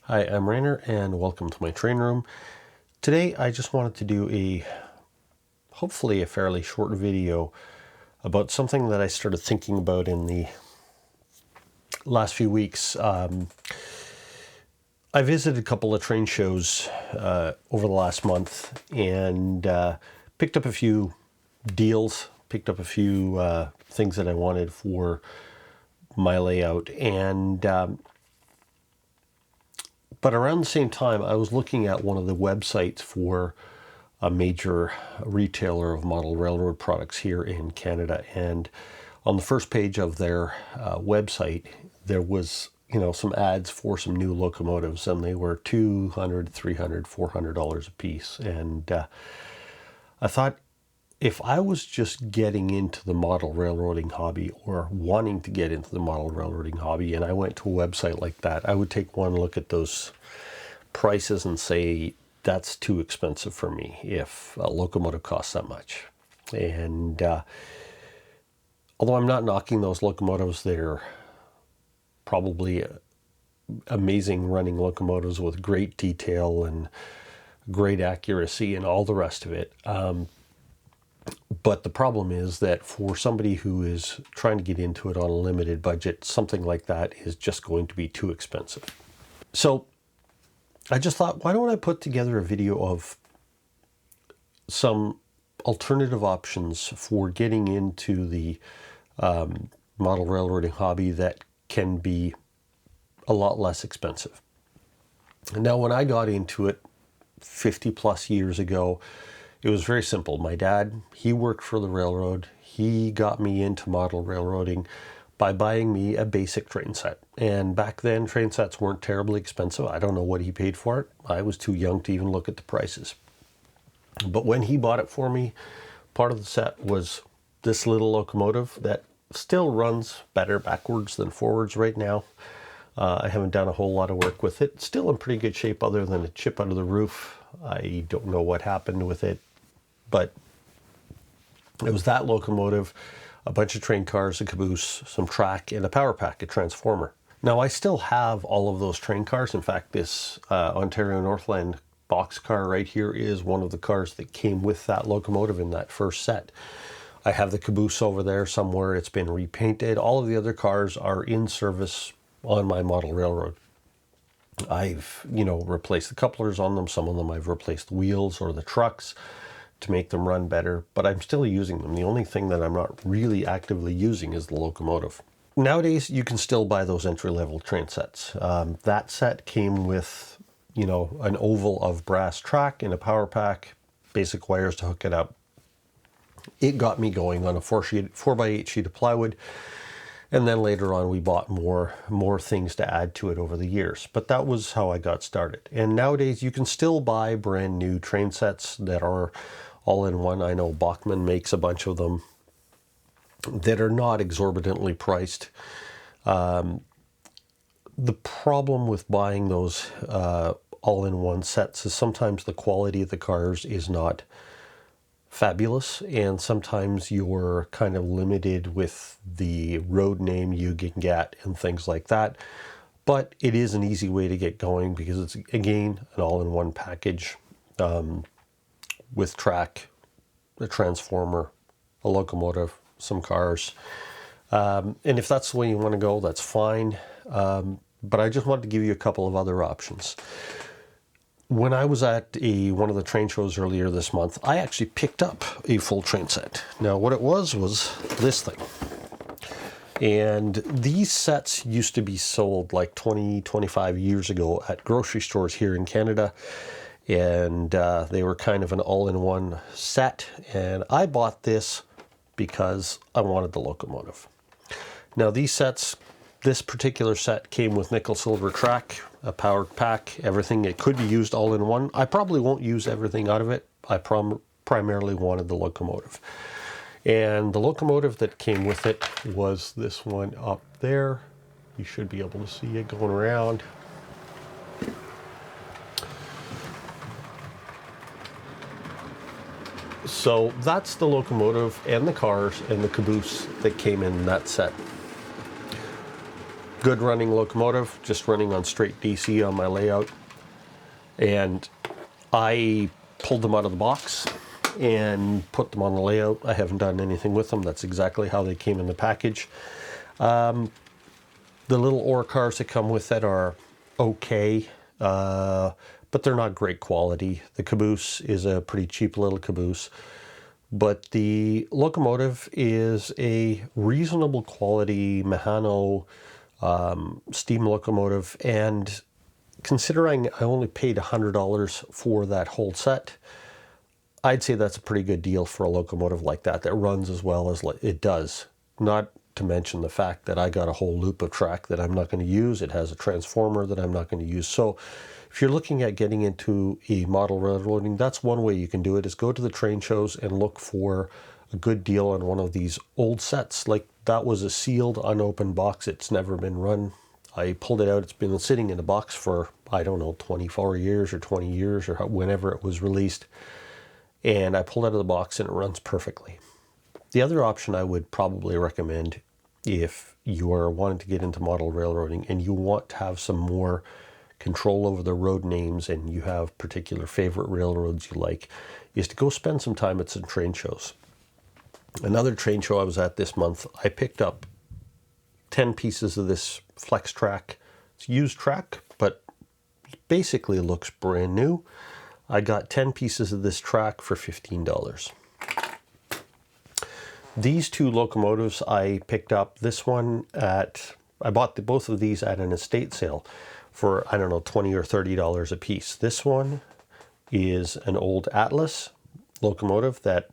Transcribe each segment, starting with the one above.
Hi, I'm Rainer and welcome to my train room. Today I just wanted to do hopefully a fairly short video about something that I started thinking about in the last few weeks. I visited a couple of train shows over the last month and picked up a few deals, picked up a few things that I wanted for my layout, and but around the same time, I was looking at one of the websites for a major retailer of model railroad products here in Canada. And on the first page of their website, there was, some ads for some new locomotives, and they were $200, $300, $400 a piece. And I thought, if I was just getting into the model railroading hobby or wanting to get into the model railroading hobby, and I went to a website like that, I would take one look at those prices and say, that's too expensive for me if a locomotive costs that much. And although I'm not knocking those locomotives, they're probably amazing running locomotives with great detail and great accuracy and all the rest of it. But the problem is that for somebody who is trying to get into it on a limited budget, something like that is just going to be too expensive. So I just thought, why don't I put together a video of some alternative options for getting into the model railroading hobby that can be a lot less expensive. Now, when I got into it 50 plus years ago, it was very simple. My dad, he worked for the railroad. He got me into model railroading by buying me a basic train set. And back then, train sets weren't terribly expensive. I don't know what he paid for it. I was too young to even look at the prices. But when he bought it for me, part of the set was this little locomotive that still runs better backwards than forwards right now. I haven't done a whole lot of work with it. It's still in pretty good shape other than a chip out of the roof. I don't know what happened with it, but it was that locomotive, a bunch of train cars, a caboose, some track, and a power pack, a transformer. Now, I still have all of those train cars. In fact, this Ontario Northland boxcar right here is one of the cars that came with that locomotive in that first set. I have the caboose over there somewhere. It's been repainted. All of the other cars are in service on my model railroad. I've, replaced the couplers on them. Some of them I've replaced the wheels or the trucks to make them run better, but I'm still using them. The only thing that I'm not really actively using is the locomotive. Nowadays, you can still buy those entry-level train sets. That set came with, an oval of brass track and a power pack, basic wires to hook it up. It got me going on a 4x8 sheet of plywood. And then later on, we bought more things to add to it over the years. But that was how I got started. And nowadays, you can still buy brand new train sets that are all in one. I know Bachmann makes a bunch of them that are not exorbitantly priced. The problem with buying those all-in-one sets is sometimes the quality of the cars is not fabulous, and sometimes you're kind of limited with the road name you can get and things like that. But it is an easy way to get going because it's, again, an all-in-one package with track, a transformer, a locomotive, some cars. And if that's the way you want to go, that's fine. But I just wanted to give you a couple of other options. When I was at one of the train shows earlier this month, I actually picked up a full train set. Now, what it was this thing. And these sets used to be sold like 20, 25 years ago at grocery stores here in Canada. And they were kind of an all-in-one set. And I bought this because I wanted the locomotive. Now, this particular set came with nickel silver track, a power pack, everything. It could be used all in one. I probably won't use everything out of it. I primarily wanted the locomotive. And the locomotive that came with it was this one up there. You should be able to see it going around. So that's the locomotive and the cars and the caboose that came in that set. good running locomotive, just running on straight DC on my layout. And I pulled them out of the box and put them on the layout. I haven't done anything with them. That's exactly how they came in the package. The little ore cars that come with it are okay, but they're not great quality. The caboose is a pretty cheap little caboose, but the locomotive is a reasonable quality Mahano steam locomotive, and considering I only paid $100 for that whole set, I'd say that's a pretty good deal for a locomotive like that runs as well as it does. Not to mention the fact that I got a whole loop of track that I'm not going to use. It has a transformer that I'm not going to use. So if you're looking at getting into a model railroading, that's one way you can do it, is go to the train shows and look for a good deal on one of these old sets. Like that was a sealed, unopened box. It's never been run. I pulled it out. It's been sitting in the box for, I don't know, 24 years or 20 years or whenever it was released. And I pulled it out of the box and it runs perfectly. The other option I would probably recommend if you are wanting to get into model railroading and you want to have some more control over the road names and you have particular favorite railroads you like, is to go spend some time at some train shows. Another train show I was at this month, I picked up 10 pieces of this flex track. It's used track, but basically looks brand new. I got 10 pieces of this track for $15. These two locomotives I picked up, this one I bought both of these at an estate sale for, I don't know, $20 or $30 a piece. This one is an old Atlas locomotive that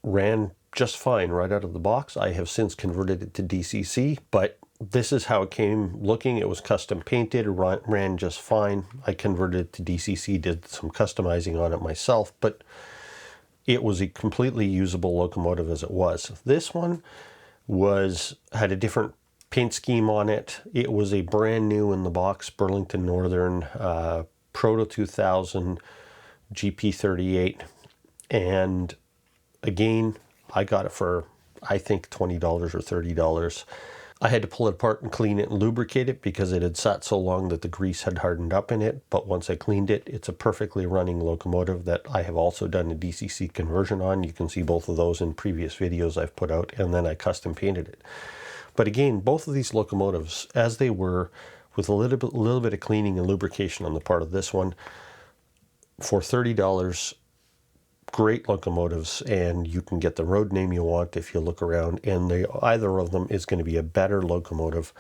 ran just fine right out of the box. I have since converted it to DCC, but this is how it came looking. It was custom painted, ran just fine. I converted it to DCC, did some customizing on it myself, but it was a completely usable locomotive as it was. This one had a different paint scheme on it. It was a brand new in the box Burlington Northern Proto 2000 GP38, and again, I got it for, I think, $20 or $30. I had to pull it apart and clean it and lubricate it because it had sat so long that the grease had hardened up in it. But once I cleaned it, it's a perfectly running locomotive that I have also done a DCC conversion on. You can see both of those in previous videos I've put out, and then I custom painted it. But again, both of these locomotives, as they were, with a little bit of cleaning and lubrication on the part of this one, for $30, great locomotives, and you can get the road name you want if you look around, and either of them is going to be a better locomotive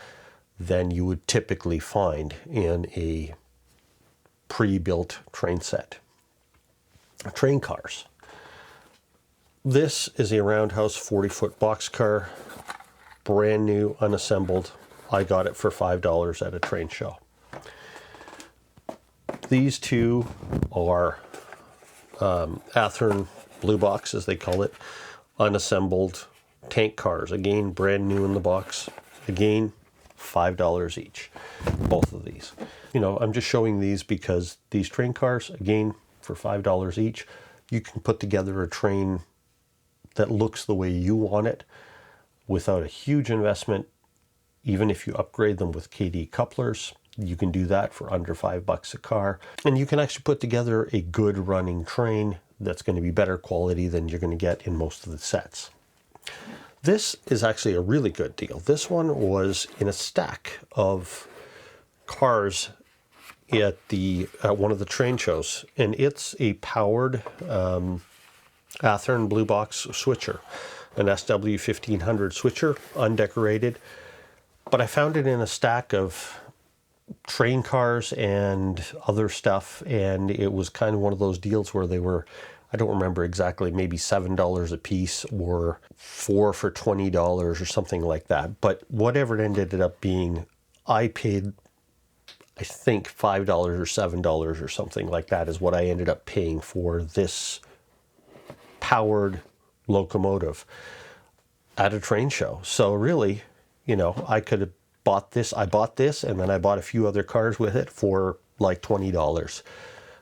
than you would typically find in a pre-built train set. Train cars. This is a roundhouse 40-foot boxcar, brand new, unassembled. I got it for $5 at a train show. These two are Athearn Blue Box, as they call it, unassembled tank cars. Again, brand new in the box. Again, $5 each, both of these. You know, I'm just showing these because these train cars, again, for $5 each, you can put together a train that looks the way you want it without a huge investment. Even if you upgrade them with KD couplers, you can do that for under $5 a car. And you can actually put together a good running train that's going to be better quality than you're going to get in most of the sets. This is actually a really good deal. This one was in a stack of cars at one of the train shows, and it's a powered Athearn Blue Box switcher, an SW1500 switcher, undecorated. But I found it in a stack of train cars and other stuff, and it was kind of one of those deals where they were, I don't remember exactly, maybe $7 a piece or 4 for $20 or something like that. But whatever it ended up being, I paid, I think, $5 or $7 or something like that is what I ended up paying for this powered locomotive at a train show. So really, you know, I could have bought this. I bought this, and then I bought a few other cars with it for like $20.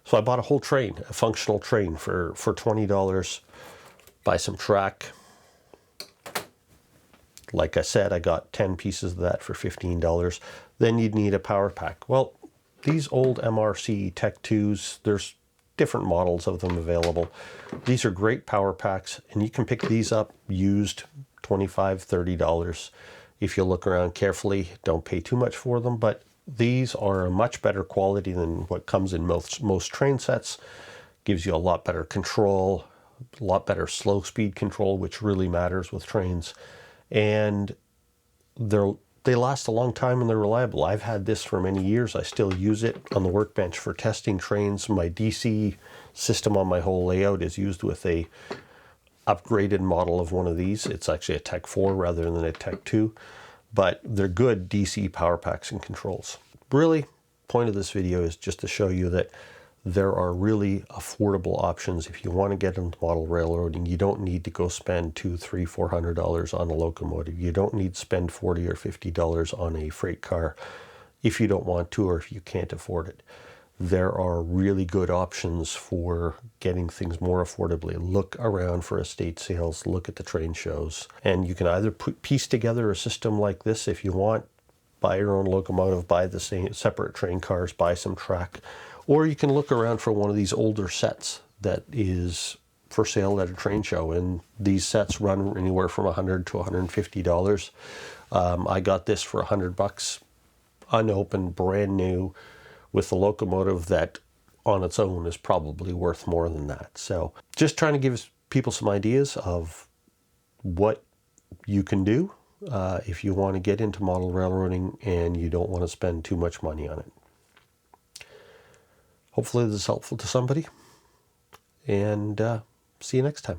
So I bought a whole train, a functional train for $20, buy some track, Like I said, I got 10 pieces of that for $15. Then you'd need a power pack. Well, these old MRC Tech 2s, there's different models of them available. These are great power packs, and you can pick these up used $25, $30. If you look around carefully, don't pay too much for them, but these are a much better quality than what comes in most train sets. Gives you a lot better control, a lot better slow speed control, which really matters with trains. And they last a long time and they're reliable. I've had this for many years. I still use it on the workbench for testing trains. My DC system on my whole layout is used with a upgraded model of one of these. It's actually a Tech 4 rather than a Tech 2, but they're good DC power packs and controls. Really, point of this video is just to show you that there are really affordable options. If you want to get into model railroading, you don't need to go spend $200, $300, $400 on a locomotive. You don't need to spend $40 or $50 on a freight car if you don't want to or if you can't afford it. There are really good options for getting things more affordably. Look around for estate sales, look at the train shows, and you can either piece together a system like this if you want, buy your own locomotive, buy the same separate train cars, buy some track, or you can look around for one of these older sets that is for sale at a train show, and these sets run anywhere from $100 to $150. I got this for $100, unopened, brand new, with a locomotive that on its own is probably worth more than that. So just trying to give people some ideas of what you can do if you want to get into model railroading and you don't want to spend too much money on it. Hopefully this is helpful to somebody, and see you next time.